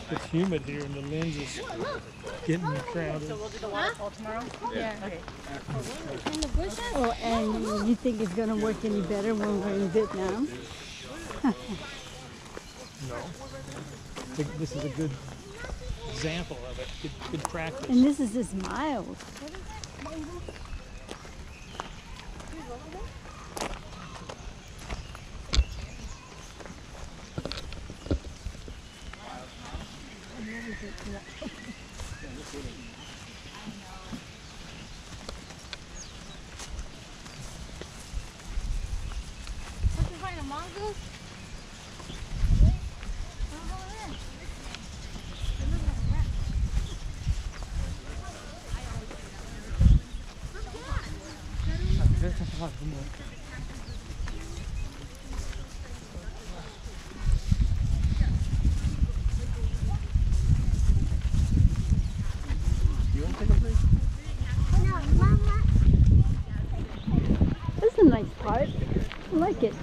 It's humid here and the lens is getting crowded. So we'll do the waterfall tomorrow? Yeah. Okay. In the bushes? Oh, and you think it's going to work any better when we're in Vietnam? No. This is a good example of it. Good practice. And this is just mild. Did you find a mongoose? This is a nice part. I like it.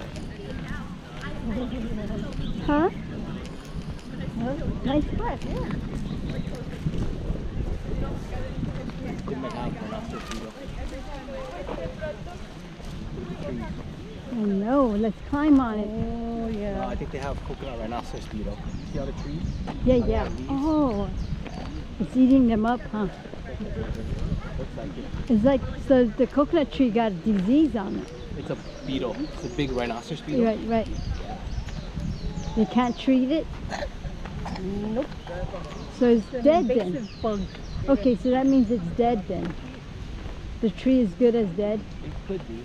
Huh? Nice part, yeah. I know, let's climb on it. Oh, yeah. I think they have coconut rhinoceros beetle. See all the trees? Yeah, yeah. Oh, it's eating them up, huh? Looks like it. It's like, so the coconut tree got a disease on it. It's a beetle. It's a big rhinoceros beetle. Right, right. They can't treat it? Nope. So it's dead then? Invasive bug. Okay, so that means it's dead then. The tree is good as dead, It could be.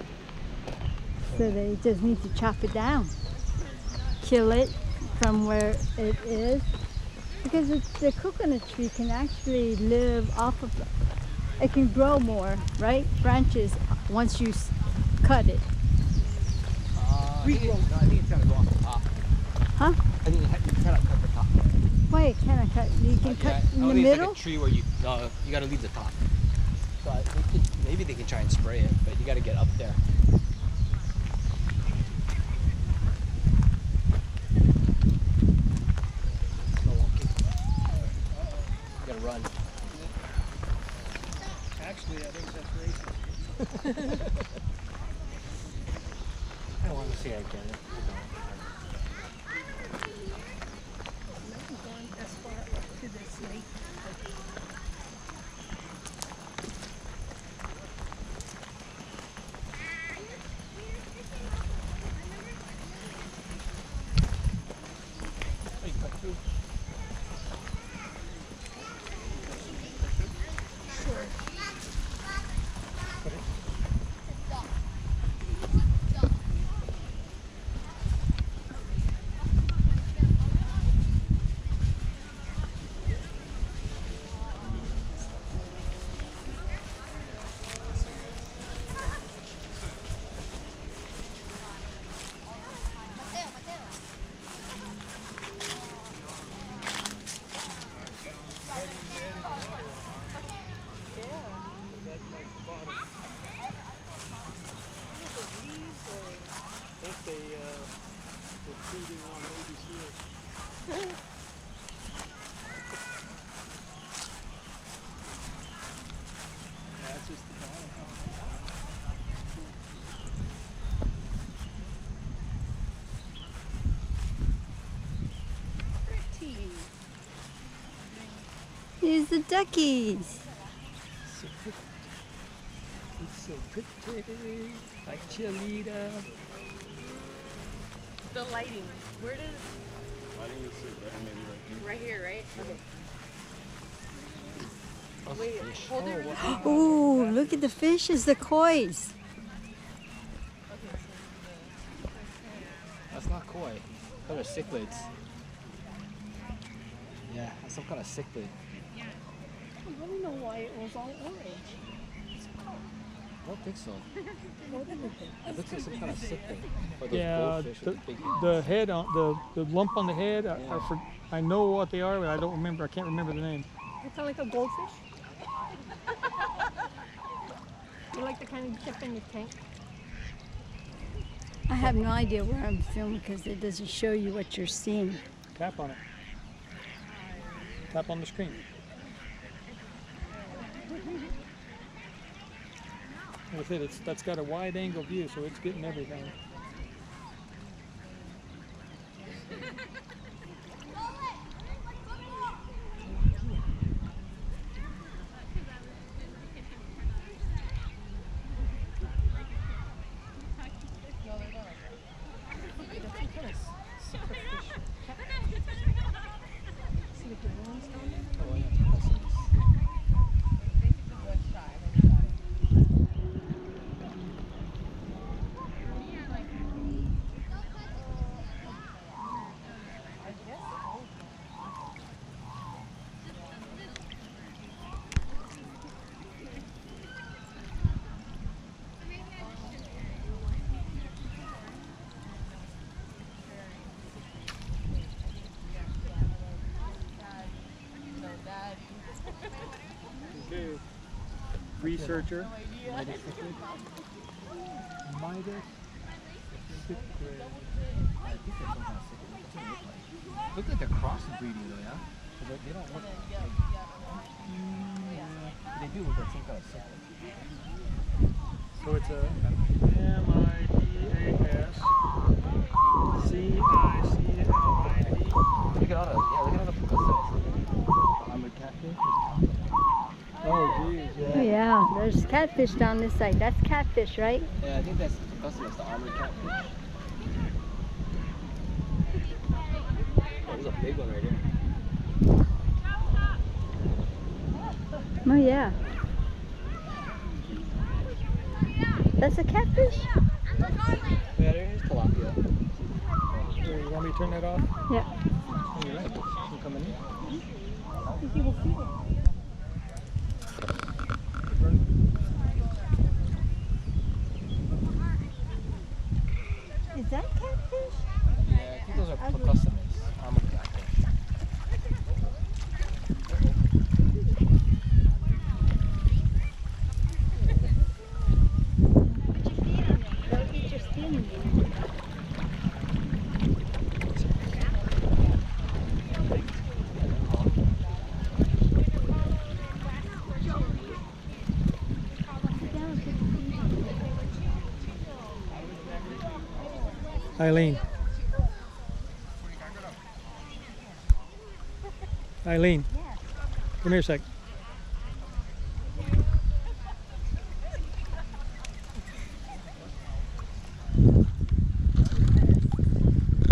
so they just need to chop it down. Kill it from where it is. Because the coconut tree can actually live off of, it can grow more, right? Branches once you cut it. I think it's gonna go off the top. Huh? I think you cannot cut the top. Why can't I cut? You can cut in the It's middle? like a tree where you gotta leave the top. So maybe they can try and spray it, but you gotta get up there. Slow walking. You gotta run. Actually, I think that's racist. I don't want to say I can. As far to the snake. Feeding on baby seals. That's just the bottom. Pretty. Here's the duckies. So pretty. It's so pretty. Like cheerleader. The lighting. Where does... Lighting is maybe right here. Right here, right? Okay. Wait, Fish. hold it really quick. Ooh, look at the fishes, the kois. That's not koi. Those are cichlids. Yeah, that's some kind of cichlid. I don't know why it was all orange. I don't think so. It looks like some kind of cichlid. Or those Yeah, goldfish with the big the head on the lump on the head. I know what they are, but I don't remember. I can't remember the name. It's kind of like a goldfish. You like the kind of dip in the tank? I have no idea where I'm filming because it doesn't show you what you're seeing. Tap on it. Tap on the screen. With it, that's got a wide angle view, so it's getting everything. Okay. Researcher. Midas cichlid. Midas cichlid. I think they're some kind of cichlid. Look like they're crossbreeding though, yeah? They don't look like... They do look like some kind of cichlid. So it's a M-I-D-A-S-C-I-C-L-I-D. Look at all the, look at all the pucasas. Armored catfish. Oh, geez, Oh, yeah, there's catfish down this side. That's catfish, right? Yeah, I think that's pucasas, the armored catfish. Oh, there's a big one right here. Oh, yeah. That's a catfish? Yeah, there is tilapia. Here, you want me to turn that off? Yeah. Oh, you're right. You coming in? Is that catfish? Yeah, I think those are pucasas, armored catfish. They'll eat your skin. Eileen. Eileen. Come here a sec.